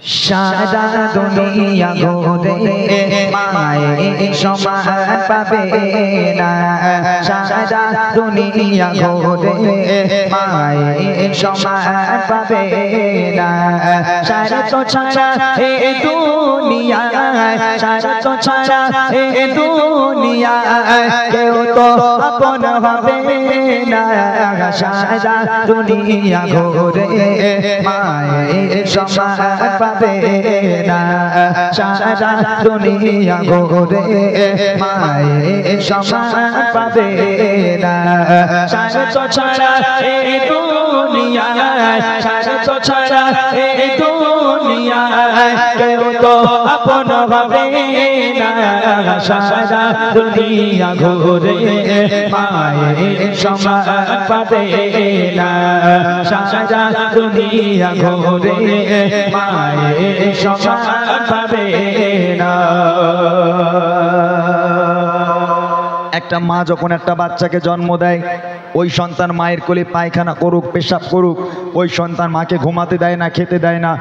সারা দুনিয়া ঘুরে মায়ের সমান পাবে না, সারা দুনিয়া ঘুরে মায়ের সমান পাবে না। সারা তো ছাড়া এ দুনিয়ায়, সারা তো ছাড়া এ দুনিয়ায় কেউ তো আপন হবে না। সারা দুনিয়া ঘুরে মায়ের সমান পাবে না, সারা দুনিয়া ঘুরে মায়ের সমান পাবে না। সারা তো ছাড়া এই দুনিয়ায়, সারা তো ছাড়া এই দুনিয়ায় কেউ তো আপন হবে না। সারা দুনিয়া ঘুরে মায়ের সমান পাবে না, সারা দুনিয়া ঘুরে মায়ের সমান পাবে না। একটা মা যখন একটা বাচ্চাকে জন্ম দেয়, ওই সন্তান মায়ের কোলে পায়খানা করুক, পেশাব করুক, ওই সন্তান মাকে ঘুমাতে দেয় না, খেতে দেয় না,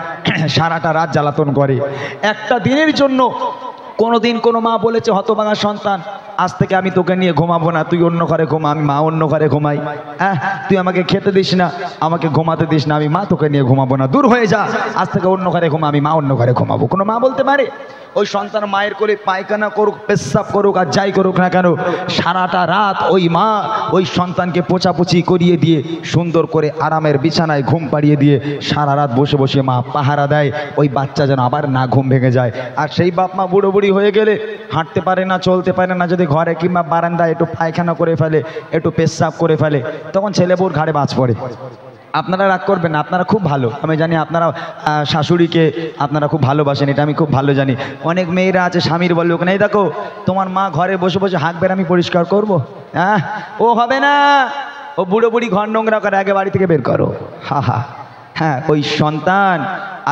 সারাটা রাত জ্বালাতন করে। একটা দিনের জন্য কোনোদিন কোনো মা বলেছে হতভাগা সন্তান, আজ থেকে আমি তোকে নিয়ে ঘুমাবো না, তুই অন্য ঘরে ঘুমা, আমি মা অন্য ঘরে ঘুমাই। হ্যাঁ, তুই আমাকে খেতে দিস না, আমাকে ঘুমাতে দিস না, আমি মা তোকে নিয়ে ঘুমাবো না, দূর হয়ে যা, আজ থেকে অন্য ঘরে ঘুমা, আমি মা অন্য ঘরে ঘুমাবো। কোনো মা বলতে পারে? ওই সন্তান মায়ের কোলে পায়খানা করুক, পেশাব করুক আর যাই করুক না কেন, সারাটা রাত ওই মা ওই সন্তানকে পোছাপুছি করিয়ে দিয়ে সুন্দর করে আরামের বিছানায় ঘুম পাড়িয়ে দিয়ে সারা রাত বসে বসে মা পাহারা দেয়, ওই বাচ্চা যেন আবার না ঘুম ভেঙে যায়। আর সেই বাপ মা বুড়ো বুড়ি হয়ে গেলে হাঁটতে পারে না, চলতে পারে না, যদি ঘরে কিংবা বারান্দায় একটু পায়খানা করে ফেলে, একটু পেশাব করে ফেলে, তখন ছেলে বউর ঘাড়ে বাজ পড়ে। আপনারা রাগ করবেন না, আপনারা খুব ভালো, আমি জানি আপনারা শাশুড়িকে আপনারা খুব ভালোবাসেন, এটা আমি খুব ভালো জানি। অনেক মেয়েরা আছে স্বামীর বলবে ওখানে, এই দেখো তোমার মা ঘরে বসে বসে হাঁকবেন, আমি পরিষ্কার করবো। হ্যাঁ, ও হবে না, ও বুড়ো বুড়ি ঘর নোংরা করে, আগে বাড়ি থেকে বের করো। হা হা। হ্যাঁ, ওই সন্তান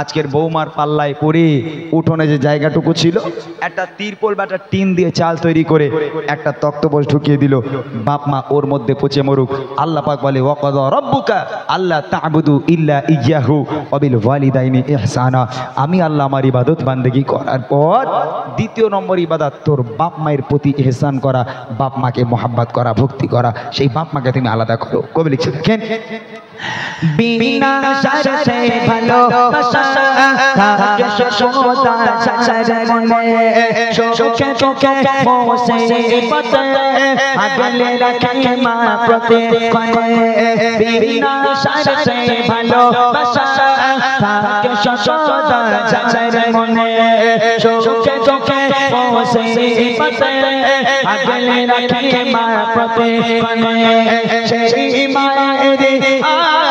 আজকের বৌমার পাল্লায় পড়ে উঠোনে যে জায়গাটুকু ছিল একটা তিরপল বা একটা টিন দিয়ে চাল তৈরি করে একটা তক্তপোষ ঢুকিয়ে দিল, বাপ মা ওর মধ্যে পচে মরুক। আল্লাহ পাক বলে ওয়াকাযা রাব্বুকা আল্লা তা'বুদু ইল্লা ইয়্যাহু ওয়া বিল ওয়ালিদাইনি ইহসানা। আমি আল্লাহ আমার ইবাদত বান্দেগি করার পর দ্বিতীয় নম্বর ইবাদত তোর বাপ মায়ের প্রতি ইহসান করা, বাপ মাকে মহব্বত করা, ভক্তি করা, সেই বাপ মাকে তুমি আলাদা করো। কবি লিখছে দেখেন, বিনা শর্তে ভালোবাসা থাকে সদা সাজার মনে, সুখে দুঃখে মুসিবতে আগলে রাখে মা প্রতিক্ষণে। বিনা শর্তে ভালোবাসা থাকে সদা সাজার মনে, সুখে দুঃখে মুসিবতে আগলে রাখে মা প্রতিক্ষণে। সেই মায়ের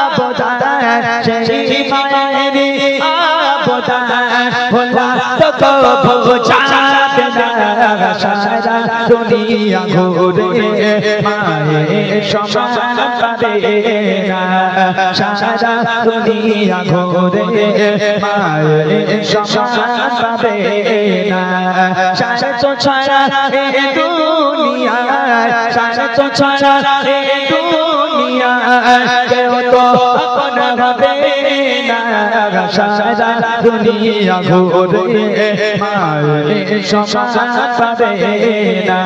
আবদার, সেই মায়ের আবদার ভোলা তো কবু যাবে না। সারা দুনিয়া ঘুরে মায়ের সমান পাবে না, সারা দুনিয়া ঘুরে মায়ের সমান পাবে না। সারা তো ছাড়া এ দুনিয়ায়, সারা তো ছাড়া এ দুনিয়ায় কেউ তো আপন হবে না। সারা দুনিয়া ঘুরে মায়ের সমান পাবে না,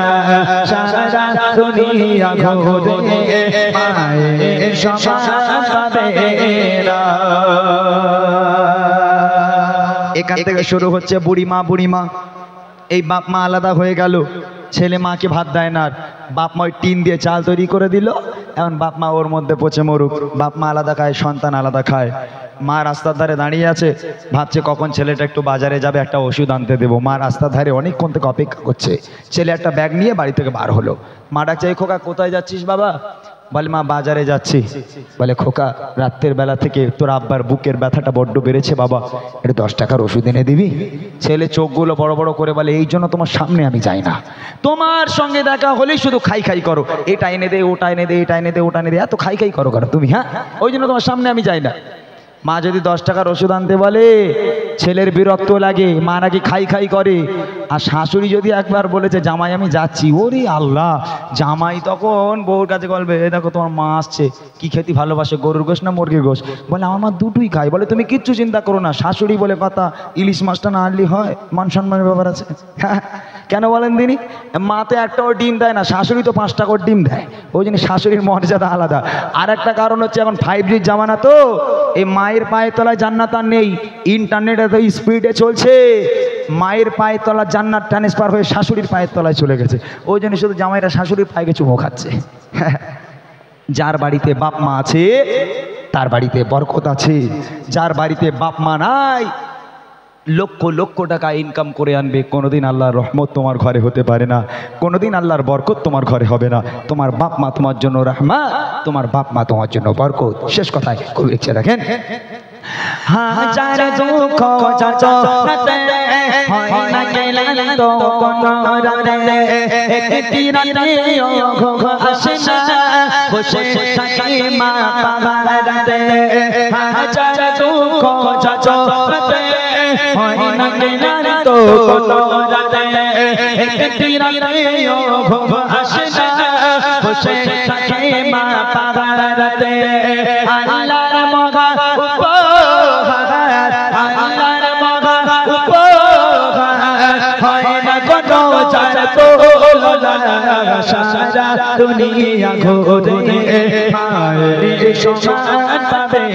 সারা দুনিয়া ঘুরে মায়ের সমান পাবে না। এখান থেকে শুরু হচ্ছে বুড়িমা। বুড়িমা, এই বাপ মা আলাদা হয়ে গেল, ছেলে মাকে ভাত দেয় না, বাপ মা ওই টিন দিয়ে চাল তৈরি করে দিল, এখন বাপ মা ওর মধ্যে পচে মরুক। বাপ মা আলাদা খায়, সন্তান আলাদা খায়। মা রাস্তার ধারে দাঁড়িয়ে আছে, ভাবছে কখন ছেলেটা একটু বাজারে যাবে, একটা ওষুধ আনতে দেবো। মা রাস্তার ধারে অনেকক্ষণ থেকে অপেক্ষা করছে। ছেলে একটা ব্যাগ নিয়ে বাড়ি থেকে বার হলো। মা ডাকছে, এই খোকা কোথায় যাচ্ছিস বাবা? বলে মা বাজারে যাচ্ছি। বলে খোকা রাত্রের বেলা থেকে তোর আব্বার বুকের ব্যথাটা বড্ড বেড়েছে বাবা, এটা 10 টাকার ওষুধ এনে দিবি? ছেলে চোখগুলো বড় বড় করে বলে, এই জন্য তোমার সামনে আমি যাই না, তোমার সঙ্গে দেখা হলেই শুধু খাই খাই করো, এটা এনে দে, ওটা এনে দে, এটা এনে দে, ওটা এনে দে, এত খাই খাই করো তুমি। হ্যাঁ, ওই জন্য তোমার সামনে আমি যাই না। মা যদি 10 টাকার ওষুধ আনতে বলে, ছেলের বিরক্ত লাগে, মা নাকি খাই খাই করে। আর শাশুড়ি যদি একবার বলেছে জামাই আমি যাচ্ছি, ওরে আল্লাহ, জামাই তখন বউর কাছে বলবে এ দেখো তোমার মা আসছে, কি খেতে ভালোবাসে, গরুর গোশ না মুরগির গোশ? বলে আমার মা দুটোই খাই। বলে তুমি কিচ্ছু চিন্তা করো না, শাশুড়ি বলে কথা, ইলিশ মাছটা না আনলি হয়, মান সম্মানের ব্যাপার আছে। কেন বলেন তিনি? মা তো একটাও ডিম দেয় না, শাশুড়ি তো 5টা করে ডিম দেয়, ওই জন্য শাশুড়ির মর্যাদা আলাদা। আর একটা কারণ হচ্ছে এখন 5G জামানা, তো এই মায়ের পায়ের তলায় জান্নাত আর নেই, ইন্টারনেট এত স্পিডে চলছে, মায়ের পায়ের তলা জান্নাত ট্রান্সফার হয়ে শাশুড়ির পায়ের তলায় চলে গেছে, ওই জন্য শুধু জামাইরা শাশুড়ির পায়ে চুমো খাচ্ছে। যার বাড়িতে বাপ মা আছে তার বাড়িতে বরকত আছে, যার বাড়িতে বাপ মা নাই লক্ষ লক্ষ টাকা ইনকাম করে আনবে, কোনোদিন আল্লাহর রহমত তোমার ঘরে হতে পারে না, কোনোদিন আল্লাহর বরকত তোমার ঘরে হবে না। তোমার বাপ মা তোমার জন্য রহমত, তোমার বাপ মা তোমার জন্য বরকত। শেষ কথায় কবি লিখছে দেখেন, হাজার দুঃখ যন্ত্রণাতে হয় না ক্লান্ত কোনো রাতে, একটি রাতে ঘুম আসে না, বসে থাকি মা পাহাড়ে। হাজার দুঃখ যন্ত্রণাতে হয় না ক্লান্ত কোনো রাতে, একটি রাতে ঘুম আসে না, বসে থাকি মা পাহাড়ে। আল্লাহর মগা সারা দুনিয়া ঘুরে মায়ের সমান পাবে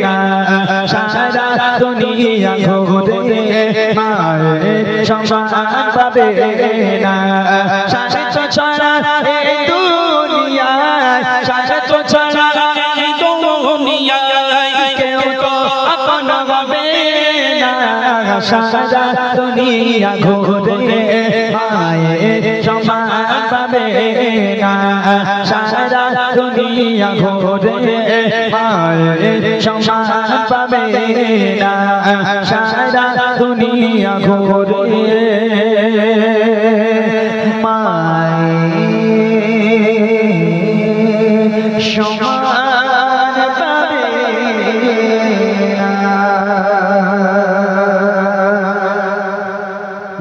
না, সারা দুনিয়া ঘুরে মায়ের সমান পাবে না। সারা তো ছাড়া এই দুনিয়ায়, সারা তো ছাড়া এই দুনিয়ায় কেউ তো আপন হবে না, সারা দুনিয়া ঘুরে মায়ের সমান পাবে না, সারা দুনিয়া ঘুরে মায়ের সমান পাবে না, সারা দুনিয়া ঘুরে মায়ের সমান পাবে না।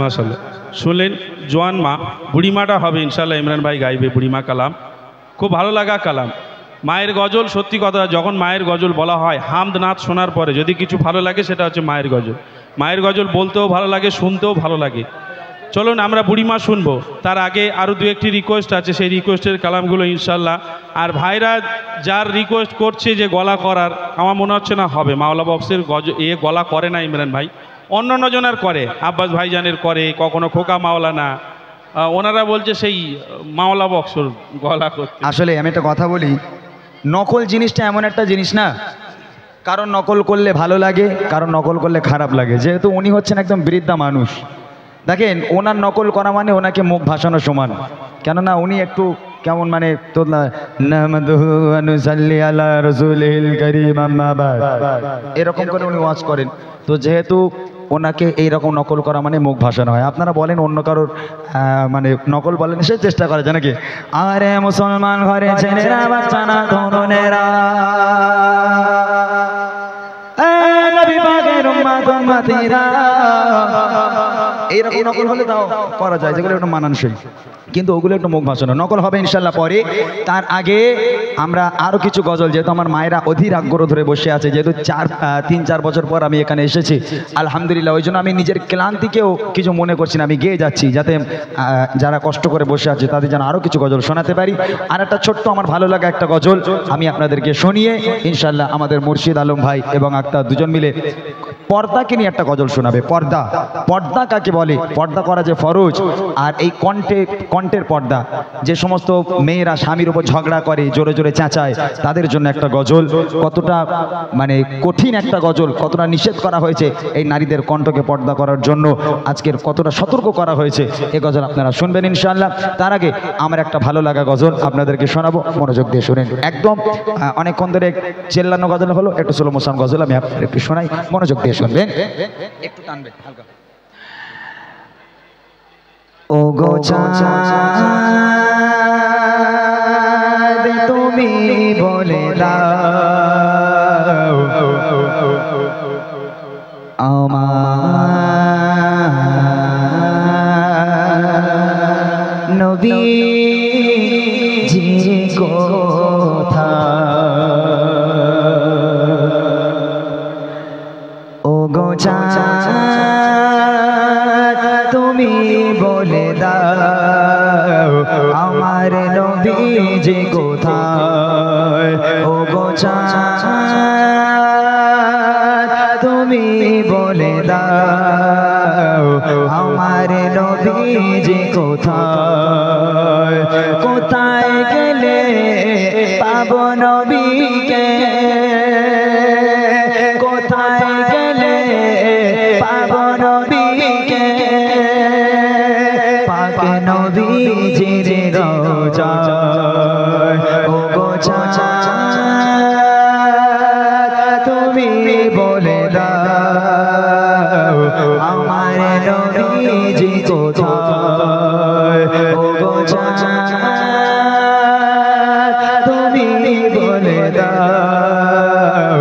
মাশাআল্লাহ, শুনলেন জোয়ান মা, বুড়িমাটা হবে ইনশাল্লাহ, ইমরান ভাই গাইবে বুড়িমা কালাম, খুব ভালো লাগা কালাম। মায়ের গজল, সত্যি কথা, যখন মায়ের গজল বলা হয়, হামদ নাথ শোনার পরে যদি কিছু ভালো লাগে সেটা হচ্ছে মায়ের গজল। মায়ের গজল বলতেও ভালো লাগে, শুনতেও ভালো লাগে। চলুন আমরা বুড়িমা শুনবো, তার আগে আরও 2-1টি রিকোয়েস্ট আছে, সেই রিকোয়েস্টের কালামগুলো ইনশাল্লাহ। আর ভাইরা যার রিকোয়েস্ট করছে যে গলা করার, আমার মনে হচ্ছে না হবে, মাওলা বক্সের গলা করে না ইমরান ভাই, অন্য জনের করে, আব্বাস ভাইজানের করে, কখনো খোকা মাওলানা, ওনারা বলছে সেই মাওলা বক্সর গলা করতে। আসলে আমি একটা কথা বলি, নকল জিনিসটা এমন একটা জিনিস না, কারণ নকল করলে ভালো লাগে, কারণ নকল করলে খারাপ লাগে। যেহেতু উনি হচ্ছেন একদম বৃদ্ধা মানুষ, দেখেন ওনার নকল করা মানে ওনাকে মুখ ভাসানো সমান, কেননা উনি একটু কেমন মানে এরকম করে উনি ওয়াজ করেন, তো যেহেতু ওনাকে এইরকম নকল করা মানে মুখ ভাসানো হয়। আপনারা বলেন অন্য কারোর মানে নকল বলেন, সে চেষ্টা করে যে নাকি আরে মুসলমান ঘরে ছেলেরা বাচ্চারা তরুণেরা নবী পাকের উম্মত উম্মতিরা, এইরকম নকল হলে তাও করা যায়, যেগুলো একটু মানানসই, কিন্তু ওগুলো একটু মুখ ভাসানো। নকল হবে ইনশাল্লাহ পরে। তার আগে আমরা আরও কিছু গজল, যেহেতু আমার মায়েরা অধীর আগ্রহ ধরে বসে আছে, যেহেতু 3-4 বছর পর আমি এখানে এসেছি আলহামদুলিল্লাহ, ওই জন্য আমি নিজের ক্লান্তিকেও কিছু মনে করছি না, আমি গেয়ে যাচ্ছি, যাতে যারা কষ্ট করে বসে আছে তাদের যেন আরও কিছু গজল শোনাতে পারি। আর একটা ছোট্ট আমার ভালো লাগা একটা গজল আমি আপনাদেরকে শুনিয়ে ইনশাল্লাহ আমাদের মুর্শিদ আলম ভাই এবং আক্তার দুজন মিলে পর্দাকে নিয়ে একটা গজল শোনাবে। পর্দা, পর্দা কাকে বলে? পর্দা করা যে ফরজ, আর এই কণ্ঠের পর্দা, যে সমস্ত মেয়েরা স্বামীর উপর ঝগড়া করে, জোরে জোরে চেঁচায়, তাদের জন্য একটা গজল। কতটা মানে কঠিন একটা গজল, কতটা নিষেধ করা হয়েছে এই নারীদের কণ্ঠকে পর্দা করার জন্য, আজকের কতটা সতর্ক করা হয়েছে, এই গজল আপনারা শুনবেন ইনশাআল্লাহ। তার আগে আমার একটা ভালো লাগা গজল আপনাদেরকে শোনাবো, মনোযোগ দিয়ে শুনেন। একদম অনেকক্ষণ ধরে চেল্লানো গজল হলো, একটু স্লো মোশন গজল আমি আপনাদের একটু শোনাই, মনোযোগ দিয়ে শুনবেন, একটু টানবেন হালকা। ও গো চাঁদ তুমি বলে দাও আমার নবীজি কোথায় ও গো চাঁদ তুমি বলে দাও আমার নবীজি কোথায় ও গো চাঁদ তুমি বলে দাও আমার নবীজি কোথায় কোথায় গেলে পাবো নবীকে কোথায় গেলে পাবো নবীকে পাক নবীজির রওজায় ও গো চাঁদ তুমি বলে দাও আমার নবীজি কোথায় ও গো চাঁদ তুমি বলে দাও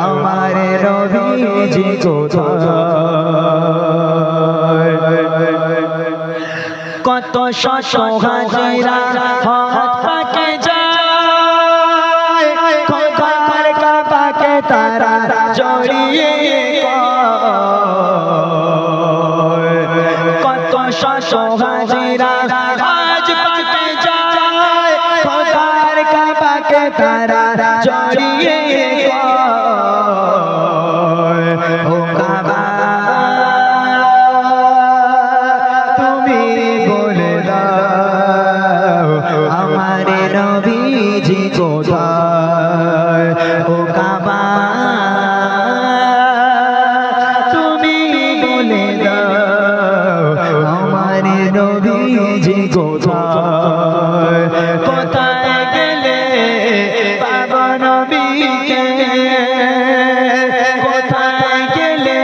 আমার নবীজি কোথায় কত শত হাজিরা হাত পাকে যায় খোদার কাবাকে তারা জড়িয়ে কত শত হাজিরা আজ পাকে যায় খোদার কাবাকে তারা জড়িয়ে ও কাবা তুমি বলে দাও আমার নবীজি কোথায় ও কাবা তুমি বলে দাও আমার নবীজি কোথায় কোথায় গেলে পাবো নবীকে কোথায় গেলে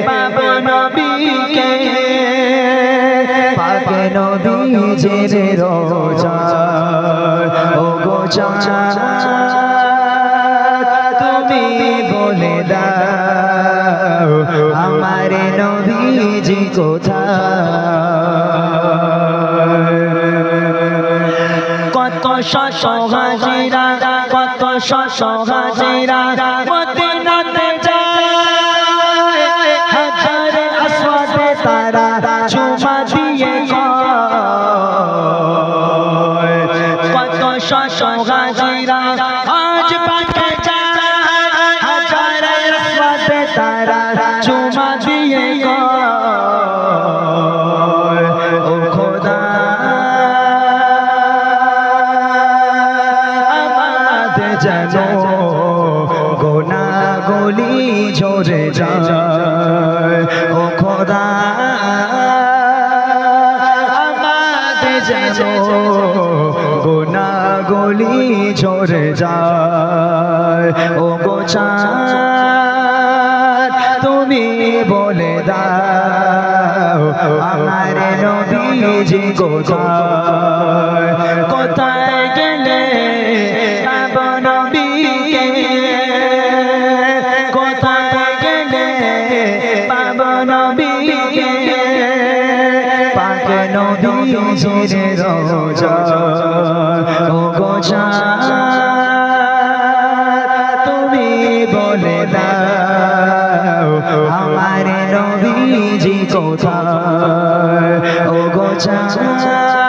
পাবো নবীকে পাক নবীজির রওজায় ও গো চাঁদ তুমি বলে দাও আমার নবীজি কোথায় কত শত হাজিরা কত শত হাজিরা মদিনাতে যায় হাজারে আসওয়াদে তারা চুমা দিয়ে কত শত হাজিরা আজ পাকে যায় হাজারে আসওয়াদে তারা চুমা দিয়ে ও খোদা যেন গোনাগুলি ঝরে যায় ও খোদা আমাদের যেন গোনাগুলি ঝরে যায় ও গো চাঁদ তুমি বলে দাও আমার নবীজি কোথায় কোথায় গেলে পাবো নবীকে কোথায় গেলে পাবো নবীকে পাক নবীজির রওজায় ও গো চাঁদ তুমি বলে দাও আমার নবীজি কোথায় ও গো চাঁদ